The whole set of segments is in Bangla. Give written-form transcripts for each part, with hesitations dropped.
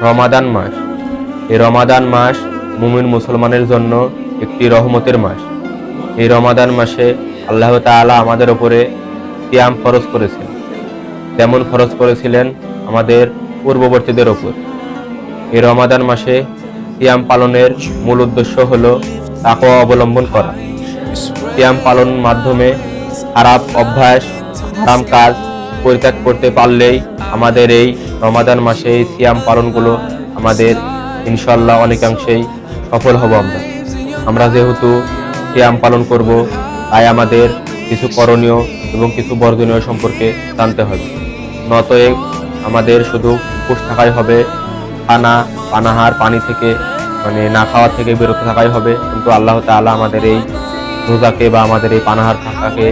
রমাদান মাস। এই রমাদান মাস মুমিন মুসলমানের জন্য একটি রহমতের মাস। এই রমাদান মাসে আল্লাহ তাআলা আমাদের উপরে সিয়াম ফরজ করেছেন, যেমন ফরজ করেছিলেন আমাদের পূর্ববর্তীদের ওপর। এই রমাদান মাসে সিয়াম পালনের মূল উদ্দেশ্য হলো তাকওয়া অবলম্বন করা। সিয়াম পালনের মাধ্যমে খারাপ অভ্যাস, হারাম কাজ পরিত্যাগ করতে পারলেই আমাদের এই রমাদান মাসে এই সিয়াম পালনগুলো আমাদের ইনশাআল্লাহ অনেকাংশেই সফল হব। আমরা যেহেতু সিয়াম পালন করব, তাই আমাদের কিছু করণীয় এবং কিছু বর্জনীয় সম্পর্কে জানতে হবে। নতএব আমাদের শুধু উপোস থাকাই হবে, পানাহার পানি থেকে না খাওয়া থেকে বিরত থাকাই হবে, কিন্তু আল্লাহ তাআলা আমাদের এই রোজাকে বা আমাদের এই পানাহার থাকাকে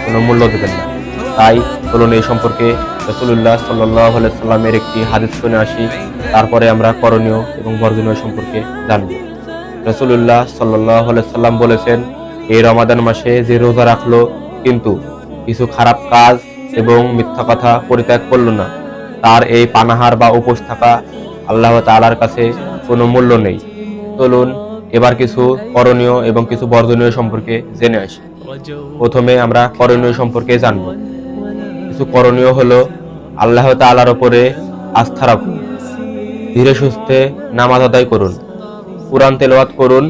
কোনো মূল্য দেবেন না। তাই চলুন এই সম্পর্কে রাসূলুল্লাহ সাল্লাল্লাহু আলাইহি সাল্লামের একটি হাদিস শুনে আসি, তারপরে আমরা করণীয় এবং বর্জনীয় সম্পর্কে জানব। রাসূলুল্লাহ সাল্লাল্লাহু আলাইহি সাল্লাম বলেছেন, এই রমাদান মাসে যে রোজা রাখলো কিন্তু কিছু খারাপ কাজ এবং মিথ্যা কথা পরিত্যাগ করল না, তার এই পানাহার বা উপোস থাকা আল্লাহ তাআলার কাছে কোনো মূল্য নেই। চলুন এবার কিছু করণীয় এবং কিছু বর্জনীয় সম্পর্কে জেনে আসি। প্রথমে আমরা করণীয় সম্পর্কে জানব। কিছু করণীয় হলো, আল্লাহ তাআলার উপরে আস্থা রাখুন, ধীরে সুস্থে নামাজ আদায় করুন, কুরআন তেলাওয়াত করুন,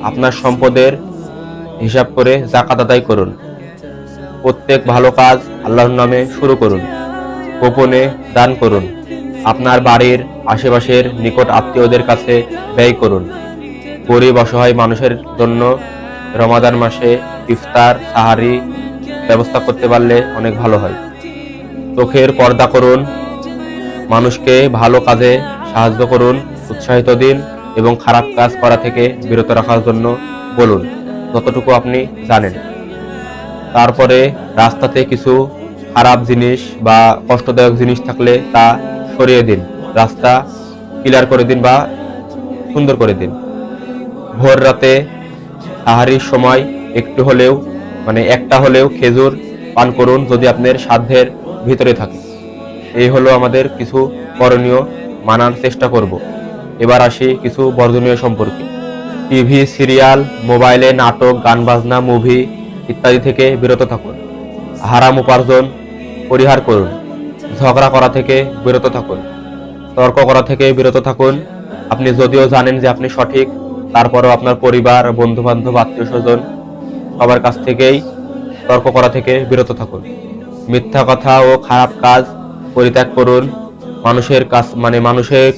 আপনার সম্পদের হিসাব করে যাকাত আদায় করুন, প্রত্যেক ভালো কাজ আল্লাহর নামে শুরু করুন, গোপনে দান করুন, আপনার বাড়ির আশেপাশের নিকট আত্মীয়দের কাছে ব্যয় করুন। গরিব অসহায় মানুষের জন্য রমাদান মাসে ইফতার সাহারি ব্যবস্থা করতে পারলে অনেক ভালো হয়। চোখের পর্দা করুন, মানুষকে ভালো কাজে সাহায্য করুন, উৎসাহিত দিন এবং খারাপ কাজ করা থেকে বিরত রাখার জন্য বলুন যতটুকু আপনি জানেন। তারপরে রাস্তাতে কিছু খারাপ জিনিস বা কষ্টদায়ক জিনিস থাকলে তা সরিয়ে দিন, রাস্তা ক্লিয়ার করে দিন বা সুন্দর করে দিন। ভোর রাতে সাহারির সময় একটু হলেও একটা হলেও খেজুর পান করুন, যদি আপনার সাধ্যের ভিতরে থাকে। এই হলো আমাদের কিছু করণীয়, মানার চেষ্টা করব। এবার আসি কিছু বর্জনীয় সম্পর্কে। টিভি সিরিয়াল, মোবাইলে নাটক, গান বাজনা, মুভি ইত্যাদি থেকে বিরত থাকুন। হারাম উপার্জন পরিহার করুন। ঝগড়া করা থেকে বিরত থাকুন, তর্ক করা থেকে বিরত থাকুন। আপনি যদিও জানেন যে আপনি সঠিক, তারপরেও আপনার পরিবার, বন্ধু বান্ধব, আত্মীয় স্বজন সবার কাছ থেকেই তর্ক করা থেকে বিরত থাকুন। মিথ্যা কথা ও খারাপ কাজ পরিত্যাগ করুন। মানুষের